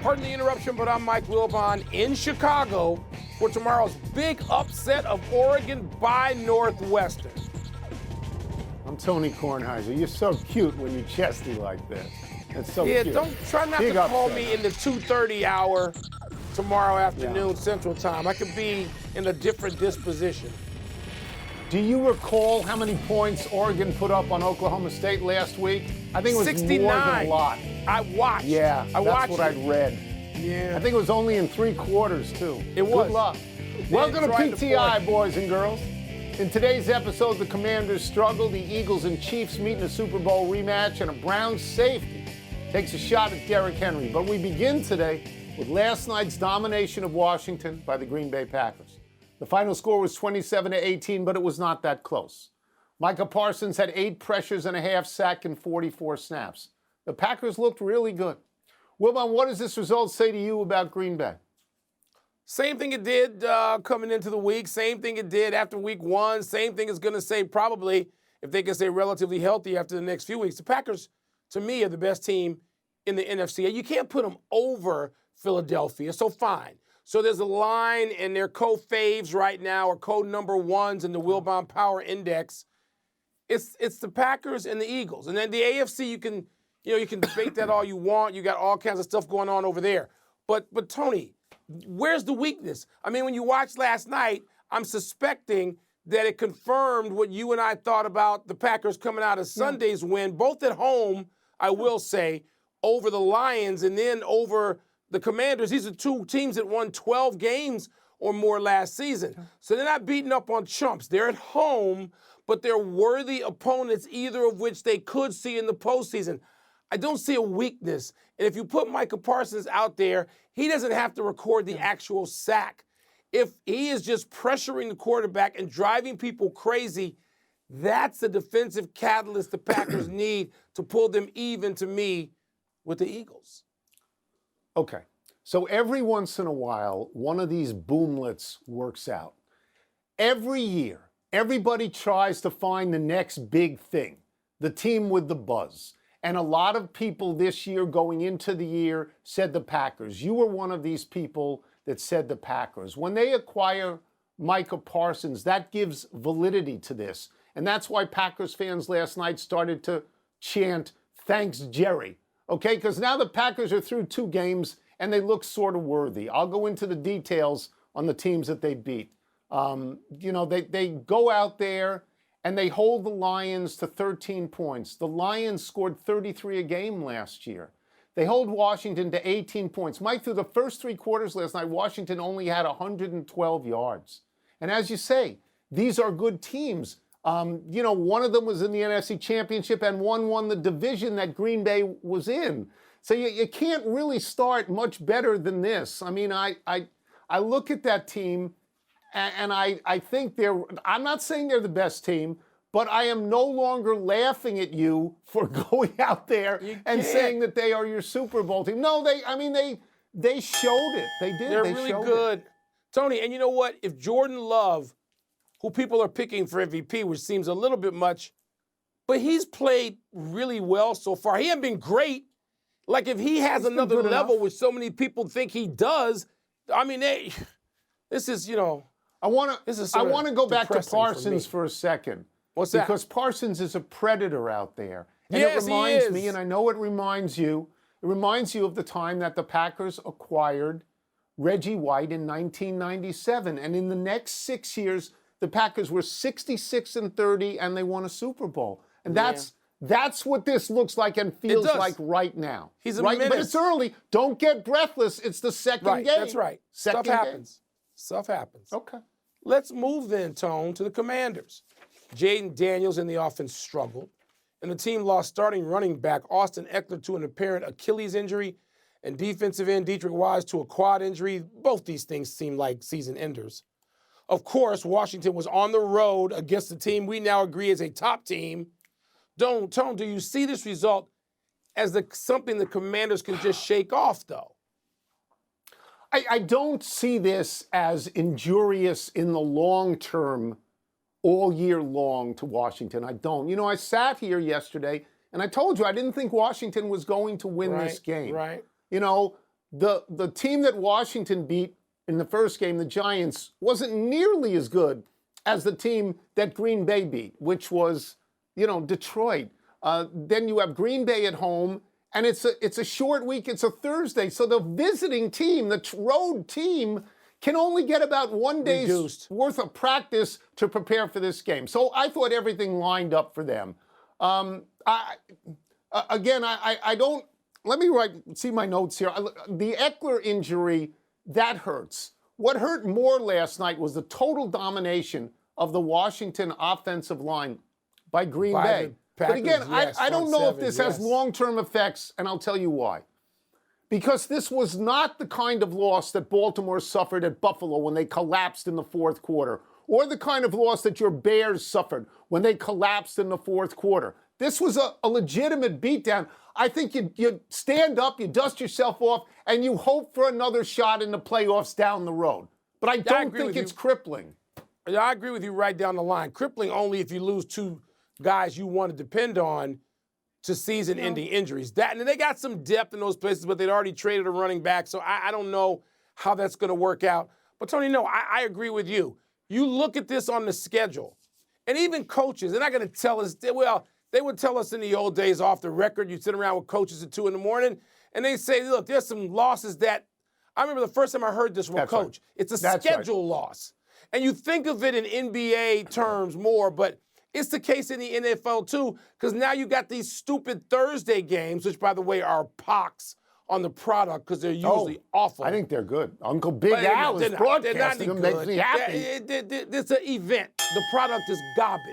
Pardon the interruption, but I'm Mike Wilbon in Chicago for tomorrow's big upset of Oregon by Northwestern. I'm Tony Kornheiser. You're so cute when you're chesty like this. It's so Yeah, cute. don't try not Big to call upset. me in the 2:30 hour tomorrow afternoon Central Time. I could be in a different disposition. Do you recall how many points Oregon put up on Oklahoma State last week? I think it was 69. more than a lot. I watched. Yeah, I watched that's what I'd read. Yeah. I think it was only in 3 quarters, too. It was. Good luck. Welcome to tried to PTI, force. boys and girls. In today's episode, the Commanders struggle. The Eagles and Chiefs meet in a Super Bowl rematch, and a Browns safety takes a shot at Derrick Henry. But we begin today with last night's domination of Washington by the Green Bay Packers. The final score was 27-18, but it was not that close. Micah Parsons had 8 pressures and a half sack and 44 snaps. The Packers looked really good. Wilbon, what does this result say to you about Green Bay? Same thing it did coming into the week. Same thing it did after week 1. Same thing it's going to say probably if they can stay relatively healthy after the next few weeks. The Packers, to me, are the best team in the NFC. And you can't put them over Philadelphia, so fine. So there's a line, and their co-faves right now are co-number ones in the Wilbon Power Index. It's the Packers and the Eagles. And then the AFC, you can debate that all you want. You got all kinds of stuff going on over there. But Tony, where's the weakness? I mean, when you watched last night, I'm suspecting that it confirmed what you and I thought about the Packers coming out of Sunday's win, both at home, I will say, over the Lions and then over the Commanders. These are 2 teams that won 12 games or more last season. So they're not beating up on chumps. They're at home, but they're worthy opponents, either of which they could see in the postseason. I don't see a weakness. And if you put Micah Parsons out there, he doesn't have to record the actual sack. If he is just pressuring the quarterback and driving people crazy, that's the defensive catalyst the Packers need to pull them even, to me, with the Eagles. Okay, so every once in a while, one of these boomlets works out. Every year, everybody tries to find the next big thing, the team with the buzz. And a lot of people this year going into the year said the Packers. You were one of these people that said the Packers. When they acquire Micah Parsons, that gives validity to this. And that's why Packers fans last night started to chant, "Thanks, Jerry." Okay, because now the Packers are through 2 games and they look sort of worthy. I'll go into the details on the teams that they beat. They go out there and they hold the Lions to 13 points. The Lions scored 33 a game last year. They hold Washington to 18 points. Mike, through the first 3 quarters last night, Washington only had 112 yards. And as you say, these are good teams. One of them was in the NFC Championship and one won the division that Green Bay was in. So you can't really start much better than this. I mean, I look at that team and I think I'm not saying they're the best team, but I am no longer laughing at you for going out there and saying that they are your Super Bowl team. No, they showed it. They did. They're they really showed good. It. Tony, and you know what? If Jordan Love, who people are picking for MVP, which seems a little bit much, but he's played really well so far. He hasn't been great. Like, if he has another level, which so many people think he does, I mean, this is, I want to go back to Parsons for a second. What's that? Because Parsons is a predator out there. And yes, it reminds me, and I know it reminds you of the time that the Packers acquired Reggie White in 1997. And in the next 6 years, the Packers were 66-30, and they won a Super Bowl. And that's what this looks like and feels like right now. He's a menace. But it's early. Don't get breathless. It's the second game. That's right. Stuff happens. Stuff happens. Okay. Let's move then, Tone, to the Commanders. Jayden Daniels in the offense struggled, and the team lost starting running back Austin Eckler to an apparent Achilles injury and defensive end Dietrich Wise to a quad injury. Both these things seem like season enders. Of course, Washington was on the road against the team we now agree is a top team. Tone, do you see this result as something the Commanders can just shake off, though? I don't see this as injurious in the long term, all year long to Washington. I don't. I sat here yesterday and I told you I didn't think Washington was going to win this game. Right. the team that Washington beat in the first game, the Giants, wasn't nearly as good as the team that Green Bay beat, which was, Detroit. Then you have Green Bay at home, and it's a short week. It's a Thursday, so the visiting team, the road team, can only get about 1 day's worth of practice to prepare for this game. So I thought everything lined up for them. I don't. Let me see my notes here. The Eckler injury, that hurts. What hurt more last night was the total domination of the Washington offensive line by Green Bay. But again, I don't know if this has long-term effects, and I'll tell you why. Because this was not the kind of loss that Baltimore suffered at Buffalo when they collapsed in the fourth quarter, or the kind of loss that your Bears suffered when they collapsed in the fourth quarter. This was a legitimate beatdown. I think you stand up, you dust yourself off, and you hope for another shot in the playoffs down the road. But I don't think it's crippling. I agree with you right down the line. Crippling only if you lose two guys you want to depend on to season-ending injuries. And they got some depth in those places, but they'd already traded a running back, so I don't know how that's going to work out. But, Tony, no, I agree with you. You look at this on the schedule, and even coaches, they're not going to tell us, well, they would tell us in the old days off the record, you'd sit around with coaches at 2 in the morning, and they say, look, there's some losses that, I remember the first time I heard this from a coach. Right. It's a schedule loss. And you think of it in NBA terms more, but it's the case in the NFL, too, because now you got these stupid Thursday games, which, by the way, are pox on the product because they're usually awful. I think they're good. Uncle Big Al is broadcasting them, makes me happy. It's an event. The product is garbage.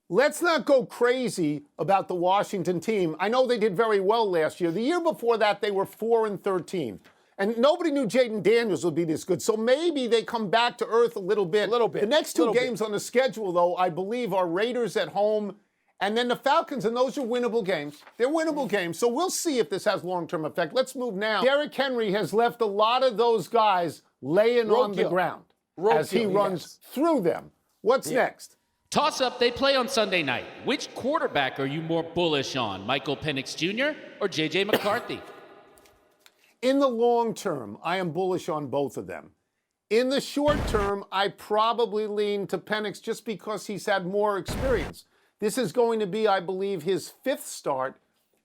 Let's not go crazy about the Washington team. I know they did very well last year. The year before that, they were 4-13. And nobody knew Jayden Daniels would be this good. So maybe they come back to earth a little bit. The next two games on the schedule, though, I believe are Raiders at home and then the Falcons, and those are winnable games. They're winnable games. So we'll see if this has long-term effect. Let's move now. Derrick Henry has left a lot of those guys laying on the ground as he runs through them. What's next? Toss-up, they play on Sunday night. Which quarterback are you more bullish on, Michael Penix Jr. or J.J. McCarthy? In the long term, I am bullish on both of them. In the short term, I probably lean to Penix just because he's had more experience. This is going to be, I believe, his 5th start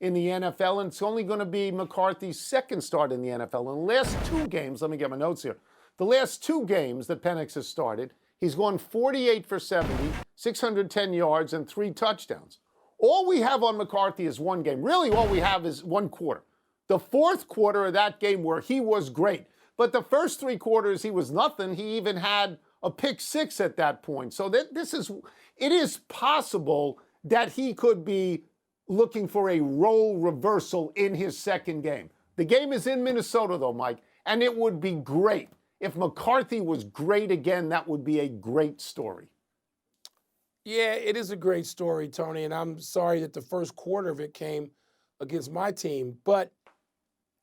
in the NFL, and it's only going to be McCarthy's 2nd start in the NFL. In the last 2 games, let me get my notes here. The last 2 games that Penix has started, he's gone 48 for 70, 610 yards, and 3 touchdowns. All we have on McCarthy is 1 game. Really, all we have is 1 quarter. The 4th quarter of that game where he was great. But the first 3 quarters, he was nothing. He even had a pick 6 at that point. So it is possible that he could be looking for a role reversal in his 2nd game. The game is in Minnesota, though, Mike, and it would be great. If McCarthy was great again, that would be a great story. Yeah, it is a great story, Tony, and I'm sorry that the first quarter of it came against my team. But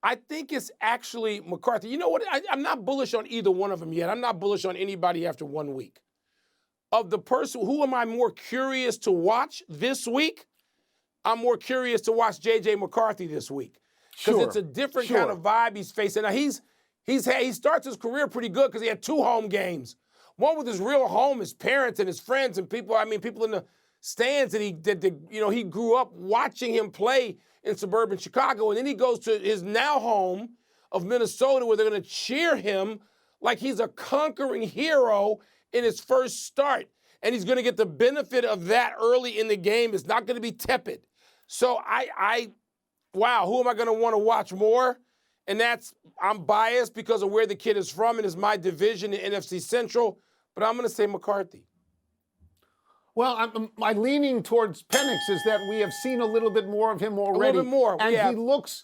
I think it's actually McCarthy. You know what? I'm not bullish on either one of them yet. I'm not bullish on anybody after 1 week. Of the person, who am I more curious to watch this week? I'm more curious to watch J.J. McCarthy this week. Because it's a different kind of vibe he's facing. Now, he starts his career pretty good because he had 2 home games. One with his real home, his parents and his friends and people in the stands that he grew up watching him play in suburban Chicago. And then he goes to his now home of Minnesota where they're going to cheer him like he's a conquering hero in his first start. And he's going to get the benefit of that early in the game. It's not going to be tepid. So wow, who am I going to want to watch more? And I'm biased because of where the kid is from and it's my division in NFC Central, but I'm going to say McCarthy. Well, my leaning towards Penix is that we have seen a little bit more of him already. A little bit more, and he looks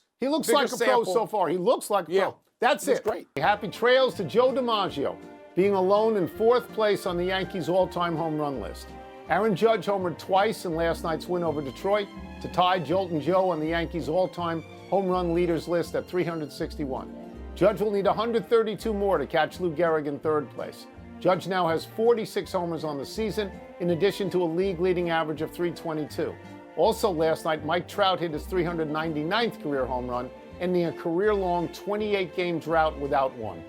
like a pro so far. He looks like a pro. That's it. Great. Happy trails to Joe DiMaggio, being alone in 4th place on the Yankees' all-time home run list. Aaron Judge homered twice in last night's win over Detroit to tie Joltin' Joe on the Yankees' all-time home run leaders list at 361. Judge will need 132 more to catch Lou Gehrig in 3rd place. Judge now has 46 homers on the season, in addition to a league-leading average of 322. Also last night, Mike Trout hit his 399th career home run ending a career-long 28-game drought without one.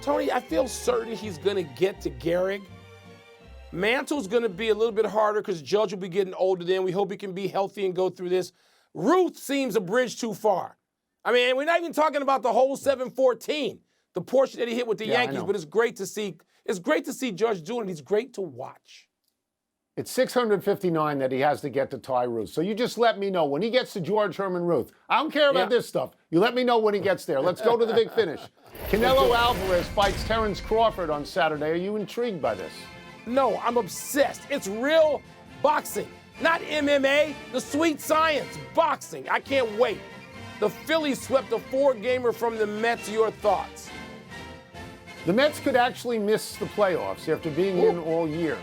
Tony, I feel certain he's going to get to Gehrig. Mantle's going to be a little bit harder because Judge will be getting older then. We hope he can be healthy and go through this. Ruth seems a bridge too far. I mean, we're not even talking about the whole 7-14, the portion that he hit with the Yankees, but it's great to see. It's great to see Judge doing it. He's great to watch. It's 659 that he has to get to Ty Ruth. So you just let me know when he gets to George Herman Ruth. I don't care about this stuff. You let me know when he gets there. Let's go to the big finish. Canelo Alvarez fights Terrence Crawford on Saturday. Are you intrigued by this? No, I'm obsessed. It's real boxing, not MMA, the sweet science, boxing. I can't wait. The Phillies swept a 4-gamer from the Mets. Your thoughts? The Mets could actually miss the playoffs after being in all year.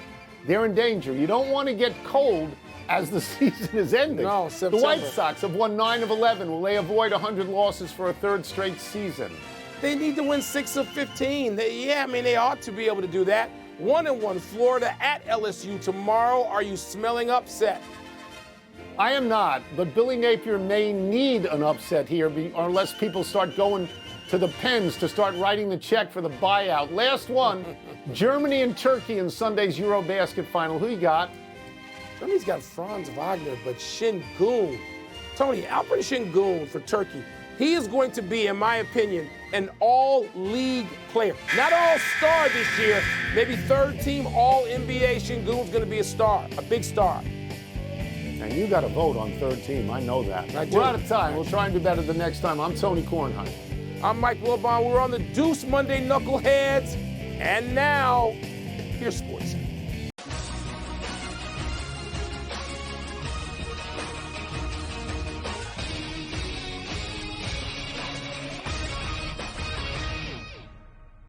They're in danger. You don't want to get cold as the season is ending. No, September. The White Sox have won 9 of 11. Will they avoid 100 losses for a third straight season? They need to win 6 of 15. They ought to be able to do that. 1-1 Florida at LSU tomorrow. Are you smelling upset? I am not, but Billy Napier may need an upset here unless people start going to the pens to start writing the check for the buyout. Last one, Germany and Turkey in Sunday's EuroBasket final. Who you got? Germany's got Franz Wagner, but Şengün. Tony, Alfred Şengün for Turkey. He is going to be, in my opinion, an all-league player. Not all-star this year, maybe third-team all-NBA. Şengün's going to be a star, a big star. And you got to vote on third team. I know that. We're out of time. We'll try and do better the next time. I'm Tony Kornheiser. I'm Mike Wilbon. We're on the Deuce Monday Knuckleheads. And now, here's Sports.